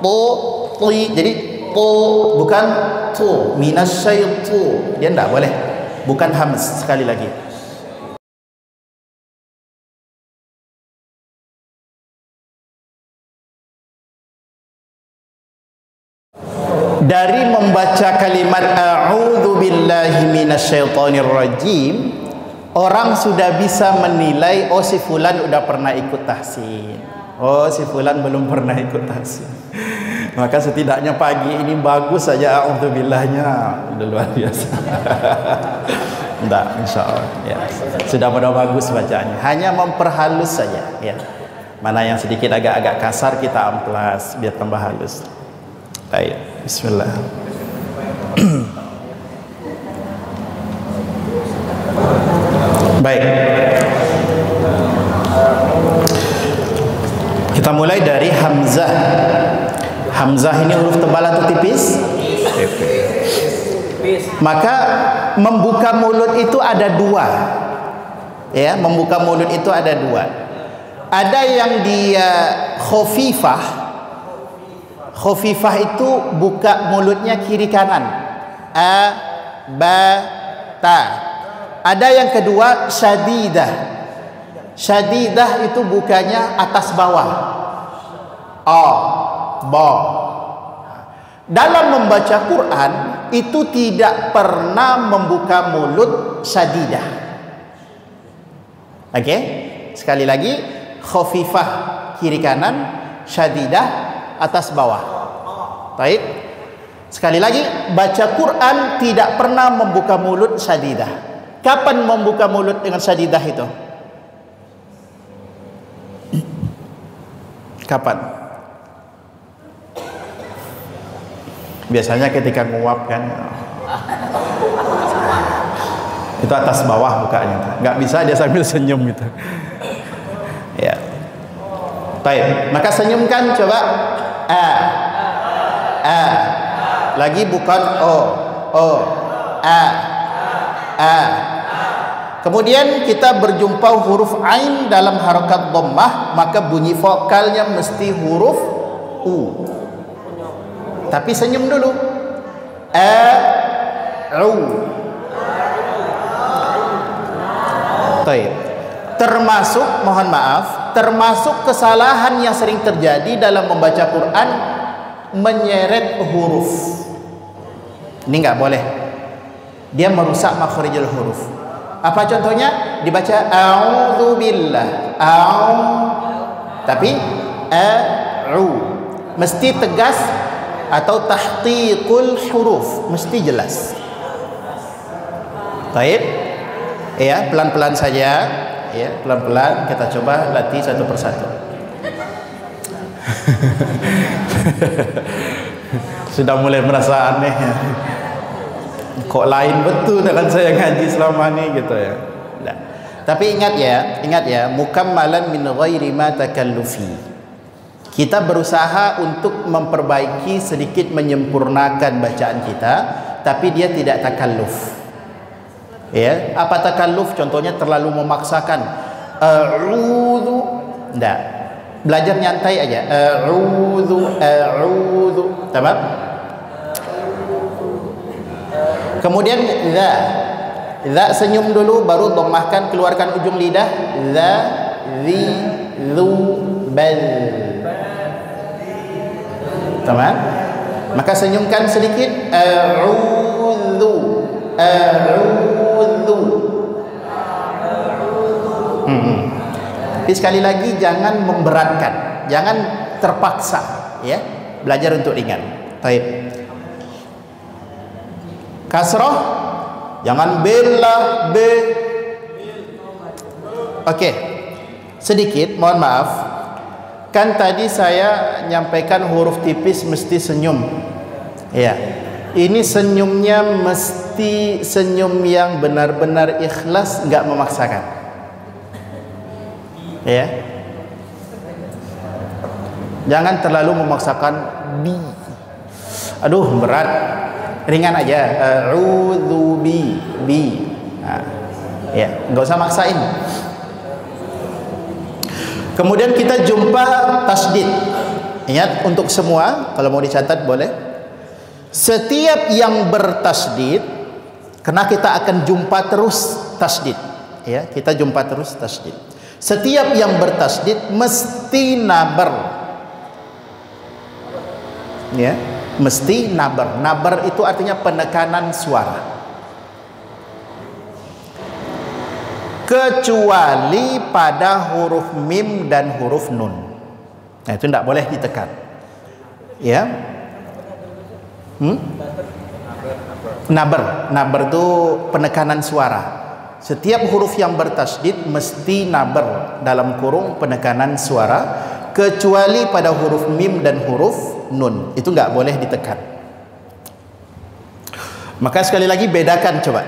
tu, jadi tu bukan tu, minasyaitu. Dia enggak boleh. Bukan hamz. Sekali lagi. Dari membaca kalimat a'udzu billahi minasyaitonir rajim, orang sudah bisa menilai, oh si fulan udah pernah ikut tahsin, oh si fulan belum pernah ikut tahsin. Maka setidaknya pagi ini bagus saja a'udzubillahnya, udah luar biasa. Enggak, insyaallah ya. Sudah bagus bacaannya, hanya memperhalus saja ya. Mana yang sedikit agak-agak kasar kita amplas biar tambah halus. Baik, bismillah. Baik. Kita mulai dari hamzah. Hamzah ini huruf tebal atau tipis? Tipis. Maka membuka mulut itu ada dua. Ya, membuka mulut itu ada dua. Ada yang dia khafifah. Khafifah itu buka mulutnya kiri kanan. A, ba, ta. Ada yang kedua syadidah. Syadidah itu bukanya atas bawah. A, ba. Dalam membaca Quran itu tidak pernah membuka mulut syadidah. Oke? Sekali lagi, khafifah kiri kanan, syadidah atas bawah. Baik. Sekali lagi, baca Quran tidak pernah membuka mulut syadidah. Kapan membuka mulut dengan syadidah itu? Kapan? Biasanya ketika nguap kan. Itu atas bawah bukanya. Nggak bisa dia sambil senyum gitu. Ya. Baik, maka senyumkan coba. A. Lagi bukan o. A. Kemudian kita berjumpa huruf ain dalam harakat dhammah, maka bunyi vokalnya mesti huruf u. Tapi senyum dulu. U. Baik. Termasuk, mohon maaf, termasuk kesalahan yang sering terjadi dalam membaca Quran, menyeret huruf. Ini nggak boleh. Dia merusak makhrijul huruf. Apa contohnya? Dibaca a'udzubillah, tapi a'u. Mesti tegas atau tahqiqul huruf, mesti jelas. Baik. Ya, pelan-pelan saja. Ya, pelan-pelan kita coba latih satu persatu. Sudah mulai merasa aneh ya. Kok lain betul dengan saya ngaji selama ini gitu ya. Nah, tapi ingat ya, mukammalan min ghairi ma takallufi. Kita berusaha untuk memperbaiki sedikit, menyempurnakan bacaan kita, tapi dia tidak takalluf. Ya, apa takalluf? Contohnya terlalu memaksakan. A'udzu. Enggak. Belajar nyantai aja. A'udzu. Tamam? Kemudian za senyum dulu, baru dhammahkan, keluarkan ujung lidah. Za, zi, zu, bal. Tamam? Maka senyumkan sedikit. A'udzu. Tapi sekali lagi jangan memberatkan, jangan terpaksa, ya. Belajar untuk ringan. Baik. Kasrah, jangan bela b. Oke. Sedikit, mohon maaf. Kan tadi saya nyampaikan huruf tipis mesti senyum. Ya. Ini senyumnya mesti senyum yang benar-benar ikhlas, nggak memaksakan. Ya. Jangan terlalu memaksakan bi. Aduh, berat. Ringan aja. A'udzu bi. Nah, ya, nggak usah maksain. Kemudian kita jumpa tasdid. Ingat untuk semua, kalau mau dicatat boleh. Setiap yang bertasdid, karena kita akan jumpa terus tasdid, ya, kita jumpa terus tasdid. Setiap yang bertasdid mesti nabar, ya, mesti nabar. Nabar itu artinya penekanan suara, kecuali pada huruf mim dan huruf nun. Nah, itu tidak boleh ditekan, ya. Nabar itu penekanan suara. Setiap huruf yang bertasdid mesti nabar dalam kurung penekanan suara, kecuali pada huruf mim dan huruf nun. Itu nggak boleh ditekan. Maka sekali lagi bedakan coba.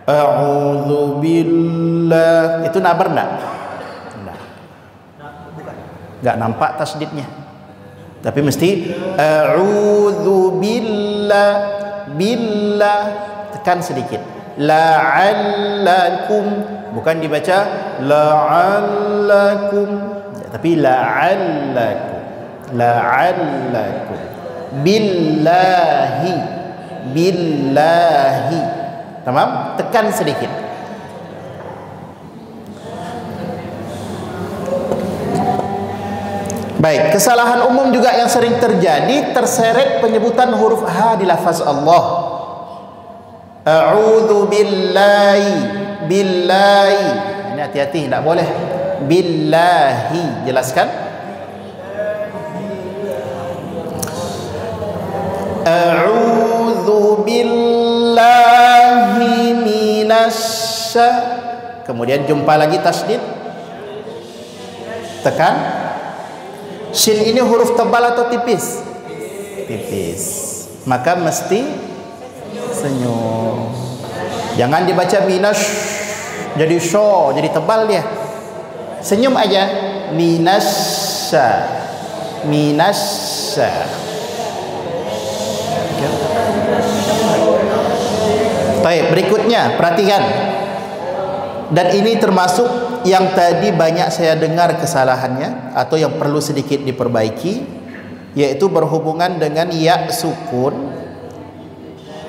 A'udzubillah, itu nabar enggak? Enggak nampak tasdidnya. Tapi mesti a'udzubillah, billah, tekan sedikit. La'allakum, bukan dibaca la'allakum, tapi la'allakum, la'allakum. Billahi, billahi. Tamam? Tekan sedikit. Baik, kesalahan umum juga yang sering terjadi, terseret penyebutan huruf H di lafaz Allah. A'udzu billahi, billahi. Ini hati-hati, tidak boleh. Billahi, jelaskan. A'udzu billahi minasy. Kemudian jumpa lagi tasdid. Tekan. Shin ini huruf tebal atau tipis? Tipis. Maka mesti senyum. Jangan dibaca minas jadi sho, jadi tebal dia. Senyum aja. Minasya, minasya. Baik, berikutnya perhatikan. Dan ini termasuk yang tadi banyak saya dengar kesalahannya atau yang perlu sedikit diperbaiki, yaitu berhubungan dengan ya sukun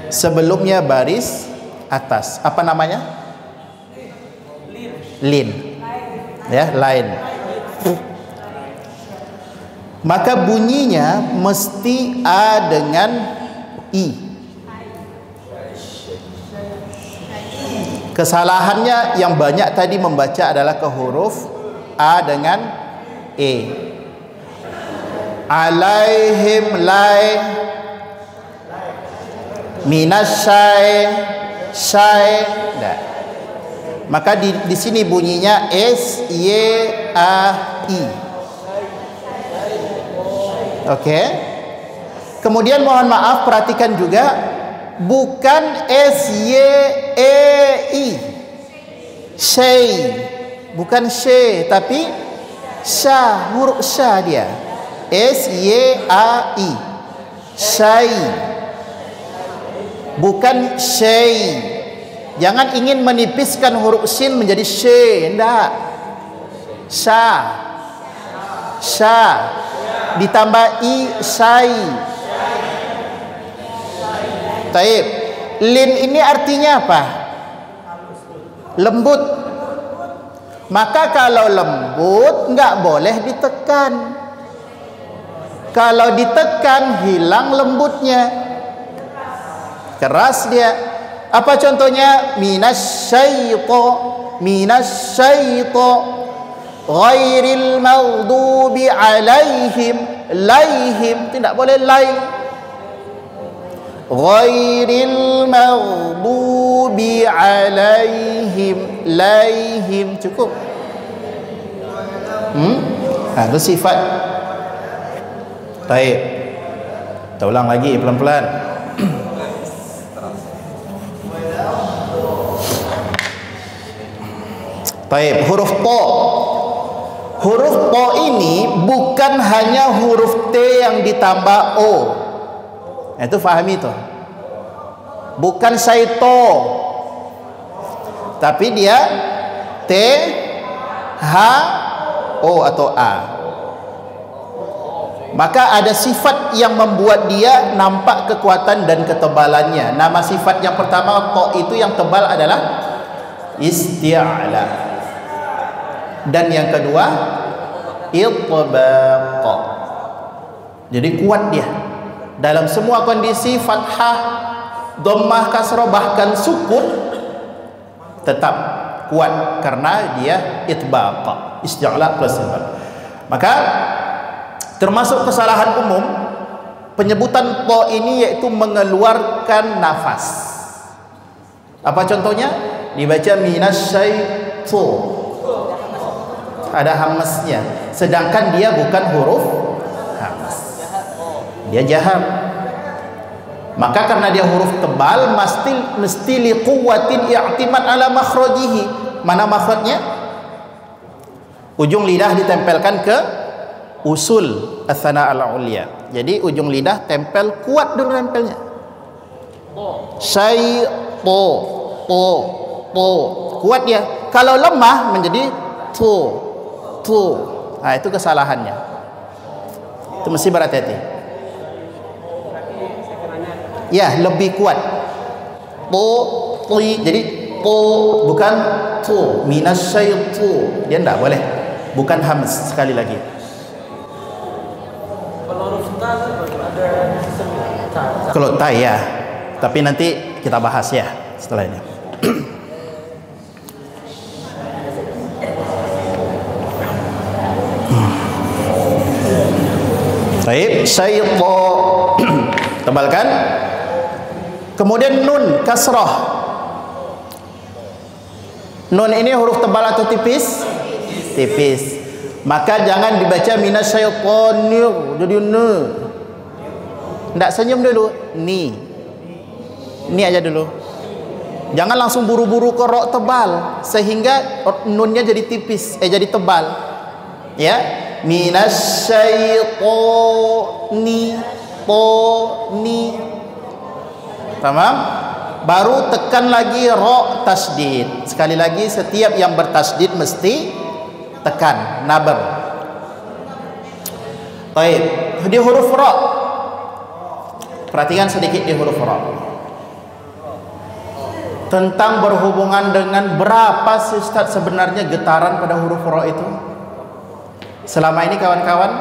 sebelumnya baris atas. Apa namanya? Lin. Ya, lain. Maka bunyinya mesti A dengan I. Kesalahannya yang banyak tadi membaca adalah ke huruf A dengan E. Alaihim lai, minasyai, syai. Nah. Maka di sini bunyinya S Y A I. Oke. Kemudian mohon maaf, perhatikan juga, bukan S-Y-E-I, syai, bukan syai, tapi sya, huruf sya dia, S-Y-A-I, syai, bukan syai. Jangan ingin menipiskan huruf sin menjadi syai, enggak. Sya, sya, ditambah i, syai. Taib. Lin ini artinya apa? Lembut. Maka kalau lembut enggak boleh ditekan. Kalau ditekan hilang lembutnya, keras dia. Apa contohnya? Minasyaito, minasyaito, ghairil maghdubi alaihim, laihim, tidak boleh lai. Ghairil maghdubi alaihim, laihim, cukup. Itu sifat. Baik, kita ulang lagi pelan-pelan. Baik, huruf po. Huruf po ini bukan hanya huruf T yang ditambah O. Itu fahami itu. Bukan saito, tapi dia T, H, O atau A. maka ada sifat yang membuat dia nampak kekuatan dan ketebalannya. Nama sifat yang pertama ta itu yang tebal adalah isti'la, dan yang kedua itbaq. Jadi kuat dia dalam semua kondisi, fathah, dhammah, kasrah, bahkan sukun tetap kuat karena dia itbaq, isti'la plus itbaq. Maka termasuk kesalahan umum penyebutan ta ini yaitu mengeluarkan nafas. Apa contohnya? Dibaca minasyaitu, ada hamznya, sedangkan dia bukan huruf hamz, dia jahar. Maka karena dia huruf tebal, mesti liquwatin i'timad ala makhrajihi. Mana makhrajnya? Ujung lidah ditempelkan ke usul as-sana al-ulya. Jadi ujung lidah tempel, kuat dulu nempelnya. Syaitu, to, kuat dia. Kalau lemah menjadi tu. Nah, itu kesalahannya. Itu mesti berhati-hati. Ya, lebih kuat. Jadi bukan tu, minasyaitu. Dia enggak boleh. Bukan hamz, sekali lagi. Kalau ta ya. Tapi nanti kita bahas ya setelah ini. Baik, syaitu tebalkan. Kemudian nun kasrah. Nun ini huruf tebal atau tipis? Tipis. Maka jangan dibaca minasyaitonir, jadi ne. Enggak, senyum dulu. Ni aja dulu. Jangan langsung buru-buru ke ro tebal sehingga nunnya jadi tipis, jadi tebal. Ya, minasyaitonir, ni. Tamam? Baru tekan lagi ro tasdid. Sekali lagi, setiap yang bertasdid mesti tekan, nabar. Baik, di huruf ra. Perhatikan sedikit di huruf ra. Tentang berhubungan dengan berapa sih Ustaz sebenarnya getaran pada huruf ra itu? Selama ini kawan-kawan,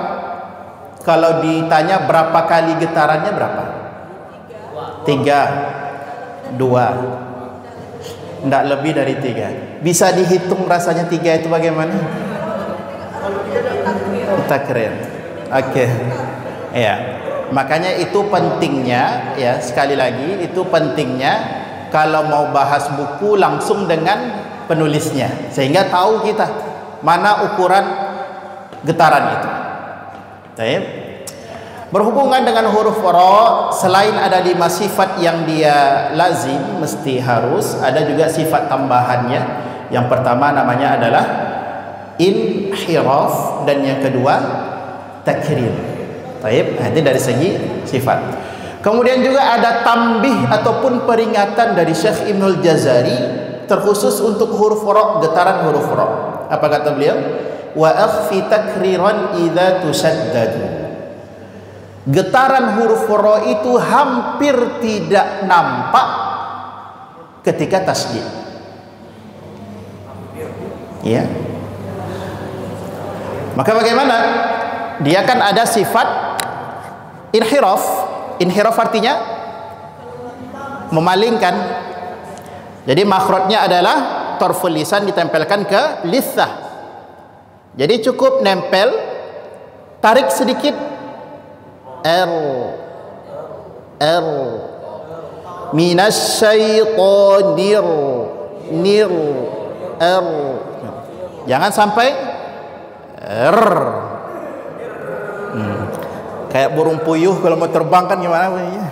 kalau ditanya berapa kali getarannya, berapa? 3, 2, tidak lebih dari 3. Bisa dihitung rasanya 3 itu bagaimana? Takrir. Oke. Ya. Makanya itu pentingnya, ya, sekali lagi itu pentingnya kalau mau bahas buku langsung dengan penulisnya, sehingga tahu kita mana ukuran getaran itu. Baik. Berhubungan dengan huruf ra, selain ada 5 sifat yang dia lazim, mesti harus, ada juga sifat tambahannya. Yang pertama namanya adalah inhiraf, dan yang kedua takrir. Baik, ini dari segi sifat. Kemudian juga ada tambih ataupun peringatan dari Syekh Ibnul Jazari terkhusus untuk huruf ra, getaran huruf ra. Apa kata beliau? Wa akhfi takriran idza tusaddadu. Getaran huruf ra itu hampir tidak nampak ketika tasdid. Ya. Maka bagaimana? Dia kan ada sifat inhiraf. Inhiraf artinya memalingkan. Jadi makhrajnya adalah tarful lisan ditempelkan ke lisah. Jadi cukup nempel, tarik sedikit, minasyaitonir, jangan sampai kayak burung puyuh kalau mau terbang kan gimana bunyinya?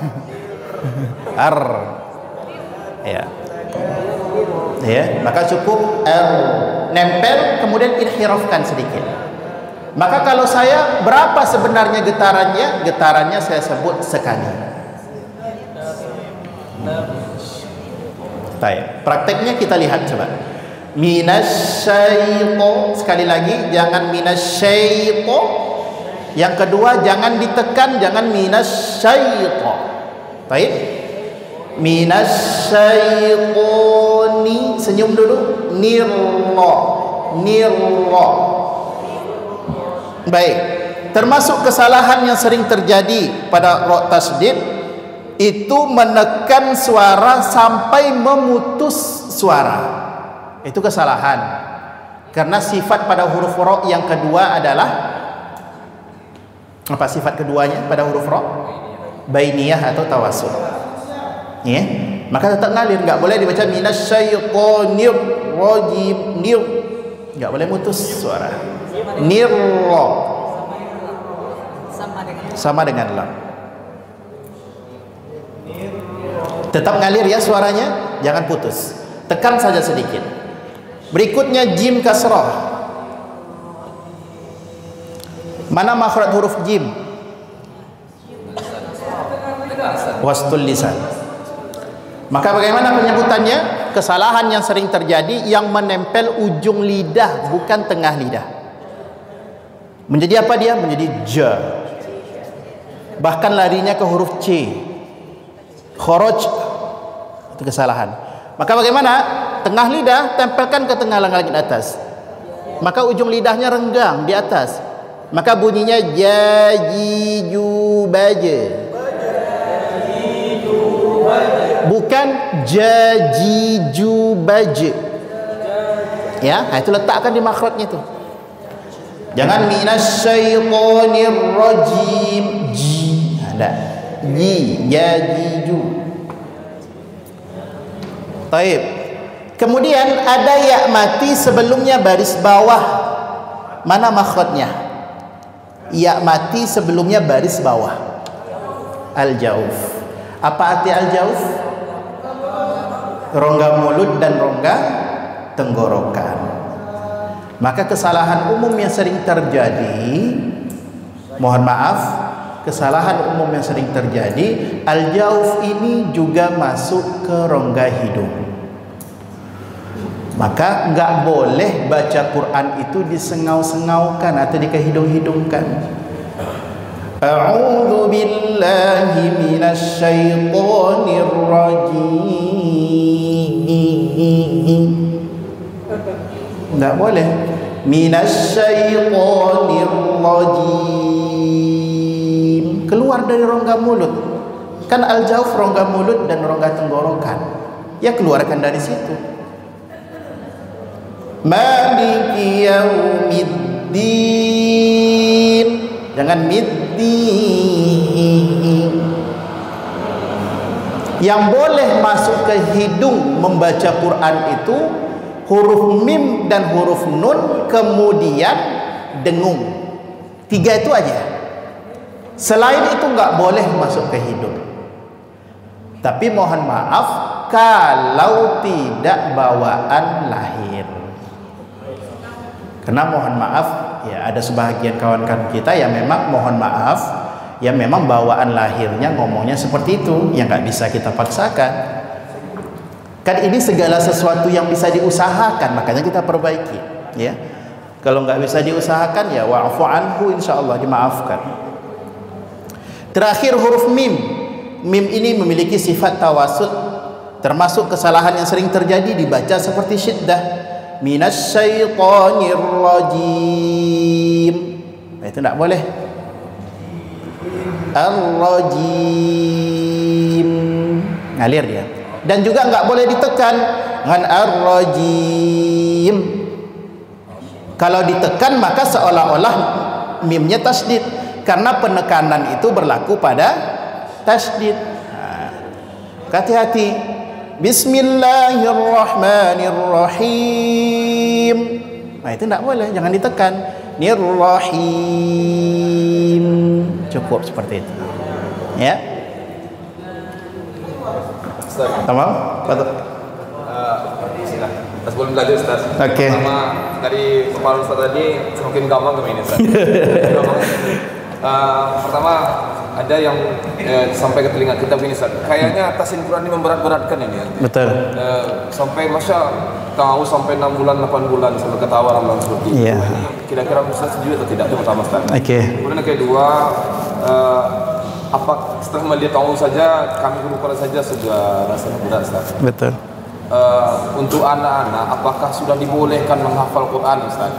Ya, maka cukup nempel kemudian inhirafkan sedikit. Maka kalau saya berapa sebenarnya getarannya? Getarannya saya sebut sekali. Baik, prakteknya kita lihat coba. Minasyaiton, sekali lagi jangan minasyaiton, Yang kedua, jangan ditekan, jangan minasyaiton. Baik. Minasyaitoni, senyum dulu. Nirra. Baik. Termasuk kesalahan yang sering terjadi pada ra tasdid itu menekan suara sampai memutus suara. Itu kesalahan. Karena sifat pada huruf ra yang kedua adalah apa sifat keduanya pada huruf ra? Bainiyah atau tawassul. Ya. Maka tetap ngalir, enggak boleh dibaca minasyaitonir rajim. Enggak boleh mutus suara. Nirra. Sama dengan lam. Tetap ngalir ya suaranya, jangan putus. Tekan saja sedikit. Berikutnya jim kasrah. Mana makhraj huruf jim? Wastul lisan. Maka bagaimana penyebutannya? Kesalahan yang sering terjadi yang menempel ujung lidah, bukan tengah lidah. Menjadi apa dia? Menjadi ja. Bahkan larinya ke huruf C. Kharaj. Itu kesalahan. Maka bagaimana? Tengah lidah tempelkan ke tengah langit atas. Maka ujung lidahnya renggang di atas. Maka bunyinya jajiju baje. Bukan jajiju baje. Ya, itu letakkan di makhrajnya itu. Jangan minasyaitonir rajim. Ji. Ada. Ji, jajiju. Baik. Kemudian ada ya mati sebelumnya baris bawah. Mana makhrajnya? Ya mati sebelumnya baris bawah. Al-jauf. Apa arti al-jauf? Rongga mulut dan rongga tenggorokan. Maka kesalahan umum yang sering terjadi, mohon maaf, kesalahan umum yang sering terjadi, al-jauf ini juga masuk ke rongga hidung. Maka enggak boleh baca Quran itu disengau-sengaukan atau dikehidung-hidungkan. A'udzu billahi minasyaitonir rajim. Enggak boleh. Minasyaitonir rajim. Keluar dari rongga mulut. Kan al-jauf rongga mulut dan rongga tenggorokan. Ya keluarkan dari situ. Maliki yaumiddin. Jangan middin. Yang boleh masuk ke hidung membaca Quran itu huruf mim dan huruf nun, kemudian dengung. 3 itu aja. Selain itu enggak boleh masuk ke hidung. Tapi mohon maaf kalau tidak bawaan lahir. Karena mohon maaf ya ada sebahagian kawan-kawan kita yang memang mohon maaf ya memang bawaan lahirnya ngomongnya seperti itu, yang nggak bisa kita paksakan. Kan ini segala sesuatu yang bisa diusahakan, makanya kita perbaiki ya. Kalau nggak bisa diusahakan ya wa'fu anhu, insyaallah dimaafkan. Terakhir huruf mim. Mim ini memiliki sifat tawassul, termasuk kesalahan yang sering terjadi dibaca seperti syiddah. Minasyaitonir rajim. Itu tidak boleh. Ar-rajim. Ngalir dia. Dan juga enggak boleh ditekan dengan ar-rajim. Kalau ditekan maka seolah-olah mimnya tasdid, karena penekanan itu berlaku pada tasdid. Hati-hati. Bismillahirrahmanirrahim. Nah itu tidak boleh, jangan ditekan. Nirrahim. Cukup seperti itu. Ya. Tamam? Sebelum belajar Ustaz. Oke. Pertama dari kepala Ustaz tadi semakin gampang ke ini Ustaz. Pertama ada yang sampai ke telinga kita begini Ustaz. Kayaknya tahsin Quran ini memberat-beratkan ini ya. Betul. Sampai masa tahu sampai 6 bulan 8 bulan sampai ketawa ramalan seperti itu. Iya. Ini kira-kira Ustaz setuju atau tidak? Itu pertama Ustaz. Oke. Kemudian yang kedua, apa setelah melihat tahu saja kami guru Quran saja sudah rasanya berat Ustaz. Betul. Untuk anak-anak apakah sudah dibolehkan menghafal Quran Ustaz?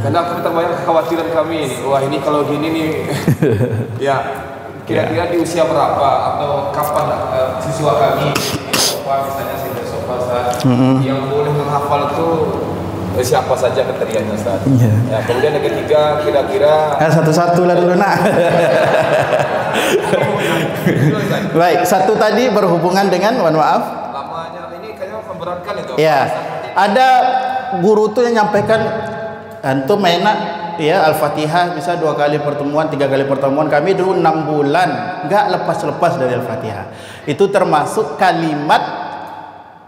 Karena kami terbayang kekhawatiran kami ini, wah ini kalau gini nih ya kira-kira di usia berapa atau kapan siswa kami sofa misalnya siswa sofa Ustaz yang boleh menghafal itu siapa saja kriterianya Ustaz? Ya, kemudian yang ketiga kira-kira Satu-satu lah dulu nak. Baik, satu tadi berhubungan dengan, mohon maaf. lamanya ini kayaknya memberatkan itu. Ya, ada guru tuh yang nyampaikan antum enak ya Al-Fatihah bisa 2 kali pertemuan, 3 kali pertemuan. Kami dulu 6 bulan nggak lepas-lepas dari Al-Fatihah. Itu termasuk kalimat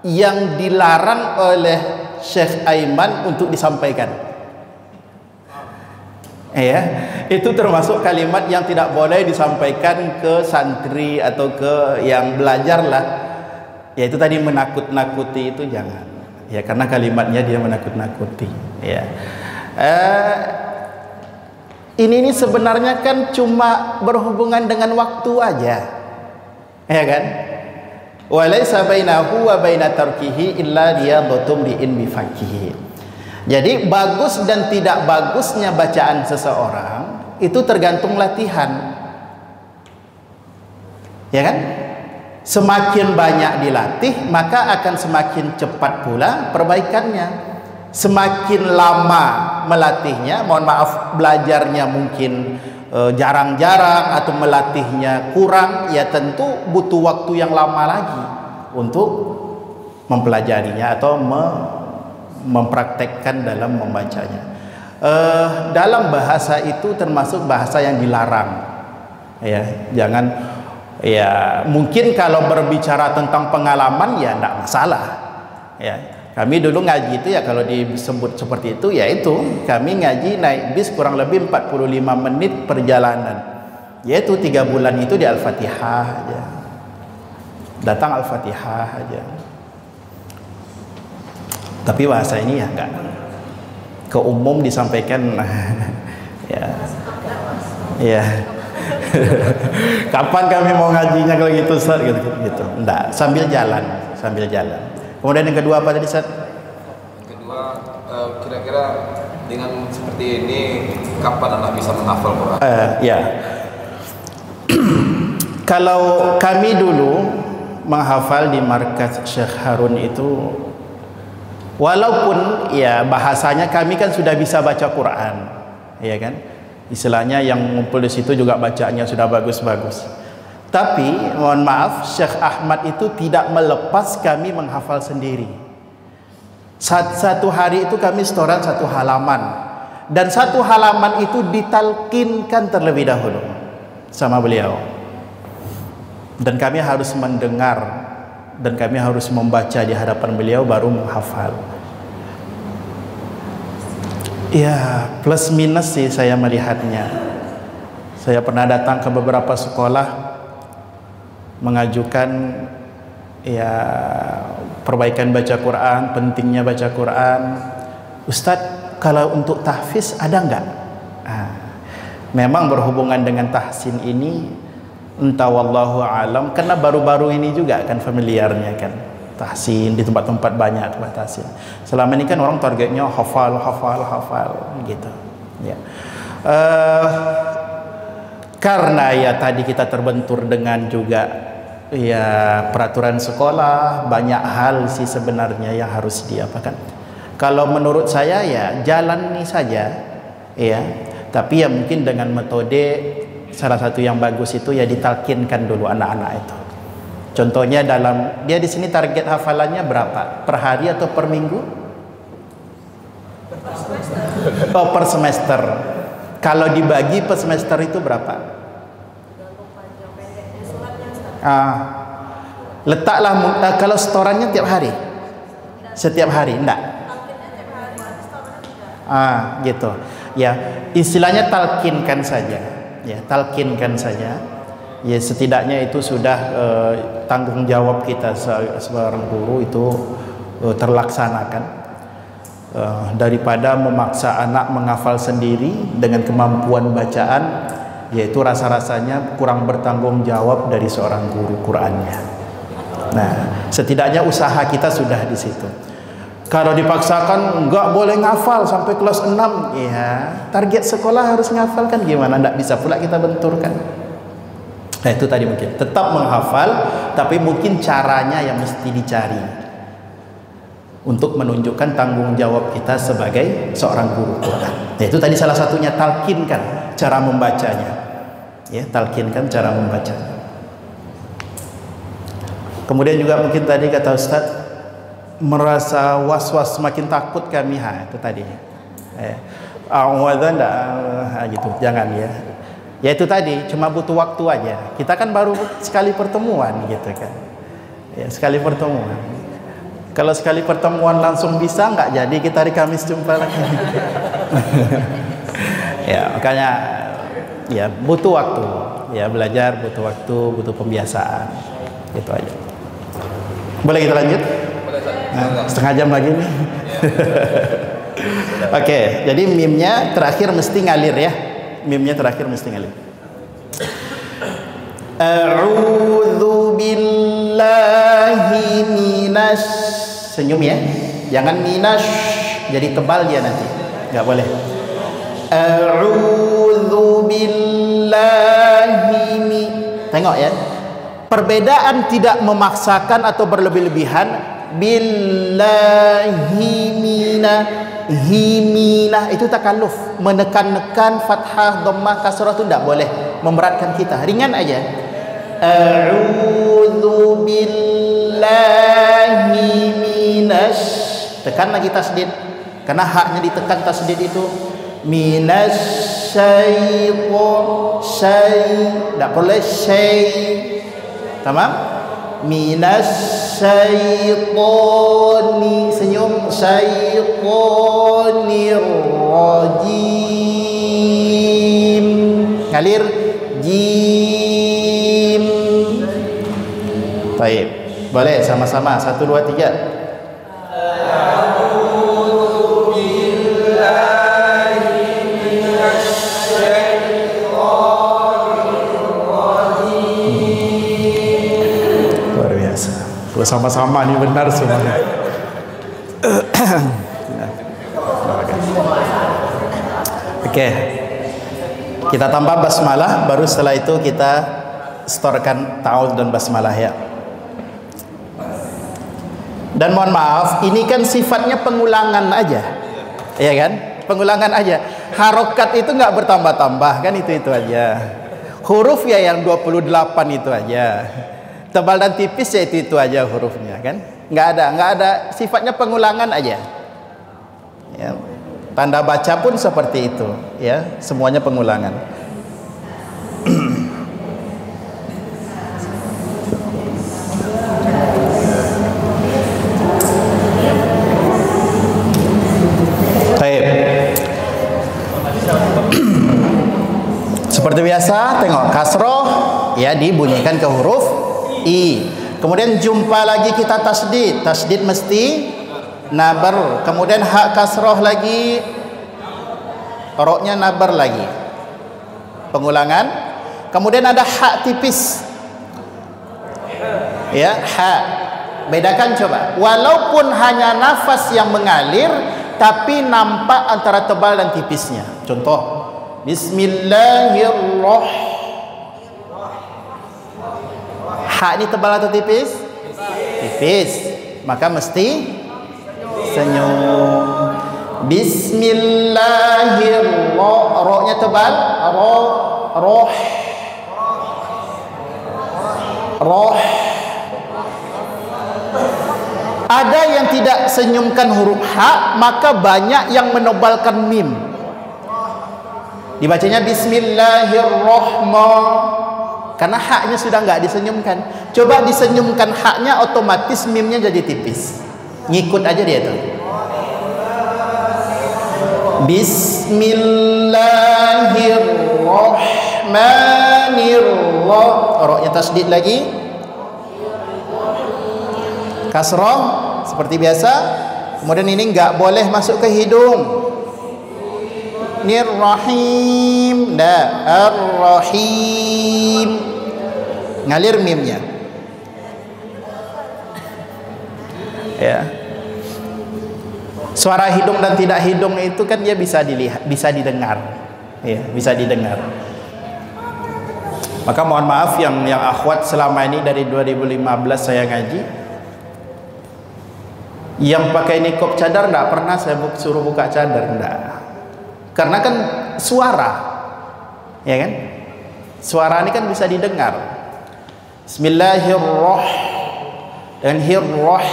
yang dilarang oleh Syekh Aiman untuk disampaikan. Ya, itu termasuk kalimat yang tidak boleh disampaikan ke santri atau ke yang belajar lah. Ya itu tadi menakut-nakuti itu jangan. Ya karena kalimatnya dia menakut-nakuti. Ya. Ini sebenarnya kan cuma berhubungan dengan waktu aja, ya kan? Walaysa bainahu wa baina tarkihi illa riyadhatum li'in bifaqihi. Jadi bagus dan tidak bagusnya bacaan seseorang itu tergantung latihan, ya kan? Semakin banyak dilatih maka akan semakin cepat pula perbaikannya. Semakin lama melatihnya, mohon maaf belajarnya mungkin jarang-jarang atau melatihnya kurang, ya tentu butuh waktu yang lama lagi untuk mempelajarinya atau mempraktekkan dalam membacanya. Dalam bahasa itu termasuk bahasa yang dilarang, ya jangan, ya mungkin kalau berbicara tentang pengalaman ya tidak masalah, ya. Kami dulu ngaji itu ya kalau disebut seperti itu ya itu kami ngaji naik bis kurang lebih 45 menit perjalanan, yaitu 3 bulan itu di Al-Fatihah aja, datang Al-Fatihah aja. Tapi bahasa ini ya enggak ke umum disampaikan. Ya ya. Kapan kami mau ngajinya kalau gitu Ustaz gitu. Enggak, sambil jalan. Kemudian yang kedua apa tadi Ustaz? Kedua, kira-kira dengan seperti ini kapan anak bisa menghafal Quran? Ya. Kalau kami dulu menghafal di markas Syekh Harun itu, walaupun ya bahasanya kami kan sudah bisa baca Quran, ya kan? Istilahnya yang ngumpul di situ juga bacaannya sudah bagus-bagus. Tapi mohon maaf, Syekh Ahmad itu tidak melepas kami menghafal sendiri. Satu hari itu kami setoran 1 halaman, dan 1 halaman itu ditalkinkan terlebih dahulu sama beliau, dan kami harus mendengar dan kami harus membaca di hadapan beliau baru menghafal. Ya plus minus sih saya melihatnya. Saya pernah datang ke beberapa sekolah mengajukan ya perbaikan baca Quran, pentingnya baca Quran. Ustadz, kalau untuk tahfiz ada enggak? Memang berhubungan dengan tahsin ini entah wallahu alam, karena baru-baru ini juga kan familiarnya kan tahsin di tempat-tempat banyak tempat tahsin. Selama ini kan orang targetnya hafal gitu ya. Karena ya tadi kita terbentur dengan juga ya peraturan sekolah, banyak hal sih sebenarnya yang harus diapakan. Kalau menurut saya ya jalani saja ya, tapi ya mungkin dengan metode salah satu yang bagus itu ya ditalkinkan dulu anak-anak itu. Contohnya dalam dia di sini target hafalannya berapa? Per hari atau per minggu? Oh, per semester. Kalau dibagi per semester itu berapa? Letaklah kalau setorannya tiap hari, setiap hari enggak? Gitu ya, istilahnya talkinkan saja ya, talkinkan saja. ya setidaknya itu sudah tanggung jawab kita seorang guru itu terlaksanakan. Daripada memaksa anak menghafal sendiri dengan kemampuan bacaan, yaitu rasa-rasanya kurang bertanggung jawab dari seorang guru Qur'annya. Nah, setidaknya usaha kita sudah di situ. Kalau dipaksakan enggak boleh ngafal sampai kelas 6, ya target sekolah harus ngafal kan gimana? Enggak bisa pula kita benturkan. Nah, itu tadi mungkin tetap menghafal, tapi mungkin caranya yang mesti dicari untuk menunjukkan tanggung jawab kita sebagai seorang guru Quran. Nah, itu tadi salah satunya, talkinkan cara membacanya. Ya, talkinkan cara membacanya. Kemudian juga mungkin tadi kata Ustaz, merasa was-was, semakin takut kami, itu tadi. A'udhan gitu, jangan ya. Ya itu tadi, cuma butuh waktu aja. Kita kan baru sekali pertemuan gitu kan. Ya, sekali pertemuan. Kalau sekali pertemuan langsung bisa, nggak jadi kita hari Kamis jumpa lagi. Ya, makanya ya butuh waktu. Ya, belajar butuh waktu, butuh pembiasaan. Gitu aja. Boleh kita lanjut? Nah, setengah jam lagi nih. Oke, jadi mimnya terakhir mesti ngalir ya. Mimnya terakhir mesti ngalir. A'udzu billahi minas, senyum ya, jangan minas jadi tebal dia nanti, nggak boleh. A'udzu billahi tengok ya, perbedaan tidak memaksakan atau berlebih-lebihan. Billahi himina itu takalluf, menekan-nekan fathah, dhammah, kasrah itu tidak boleh, memberatkan kita, ringan aja. A'udzu billahi minas, tekan lagi tasdid karena haknya ditekan tasdid itu. Minas syaitan, tidak boleh tamam. Minas syaitani, senyum, syaitanir rajim, ngalir jim. Baik, boleh sama-sama 1 2 3. Sama-sama nih, benar semuanya. Oke, kita tambah basmalah, baru setelah itu kita setorkan ta'awudz dan basmalah ya. Dan mohon maaf, ini kan sifatnya pengulangan aja, ya kan? Pengulangan aja. Harokat itu nggak bertambah-tambah kan, itu aja. Huruf ya yang 28 itu aja. Tebal dan tipis ya itu aja hurufnya kan, nggak ada, sifatnya pengulangan aja ya. Tanda baca pun seperti itu ya, semuanya pengulangan. Baik. Seperti biasa, tengok kasroh ya dibunyikan ke huruf I. Kemudian jumpa lagi kita tasdid. Tasdid mesti nabar. Kemudian hak kasroh lagi, roknya nabar lagi. Pengulangan. Kemudian ada hak tipis. Ya, hak. Bedakan coba. Walaupun hanya nafas yang mengalir, tapi nampak antara tebal dan tipisnya. Contoh. Bismillahirrahmanirrahim. Hak ini tebal atau tipis? Tipis. Maka mesti senyum. Bismillahirrahmanirrahim. Ro-nya tebal. Roh. Ada yang tidak senyumkan huruf hak, maka banyak yang menobalkan mim. Dibacanya Bismillahirrahmanirrahim. Karena haknya sudah nggak disenyumkan. Coba disenyumkan haknya, otomatis mimnya jadi tipis. Ngikut aja dia tuh. Bismillahirrahmanirrahim. ra, ra-nya tasdid lagi, kasrah seperti biasa. Kemudian ini enggak boleh masuk ke hidung. Nirrahim, ar-rahim, ngalir mimnya. Ya. Suara hidung dan tidak hidung itu kan dia bisa dilihat, bisa didengar. Ya, bisa didengar. Maka mohon maaf yang akhwat selama ini dari 2015 saya ngaji, yang pakai niqab cadar enggak pernah saya suruh buka cadar, enggak. Karena kan suara, ya kan? Suara ini kan bisa didengar. Bismillahirrahmanirrahim dan hirrah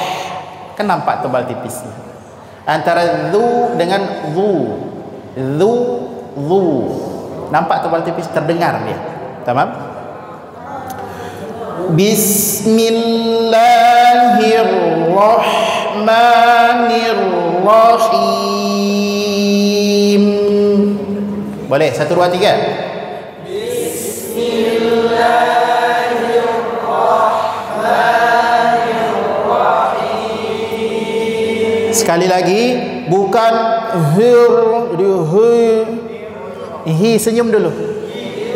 kan nampak tebal tipisnya. Antara dzu dengan dzu nampak tebal tipis, terdengar dia. Tamam? Bismillahirrahmanirrahim. Boleh? 1, 2, 3. Bismillahirrahmanirrahim. Sekali lagi, bukan hi, senyum dulu.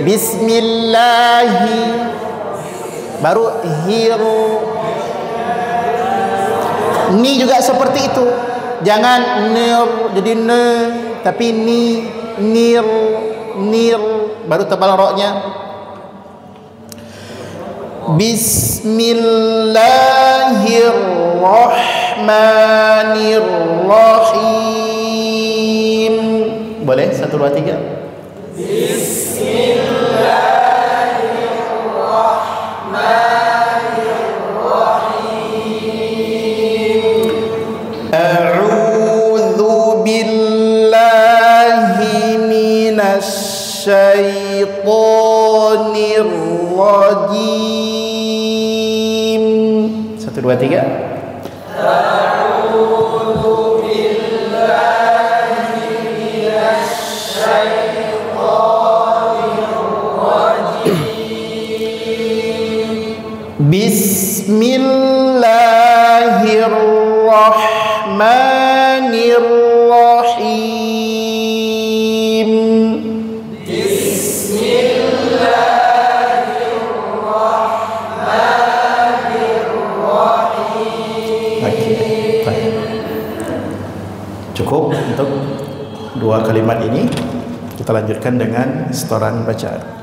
Bismillahi, baru hir. Ni juga seperti itu. Jangan nir jadi ne, tapi ni, nir, baru tebal roknya. Bismillahirrahmanirrahim. Boleh? 1, 2, 3. Bismillahirrahmanirrahim. A'udzu billahi minasy syaitonir rajim. 1, 2, 3. Bismillahirrahmanirrahim. Bismillahirrahmanirrahim. Okay. Cukup untuk 2 kalimat ini. Kita lanjutkan dengan setoran bacaan.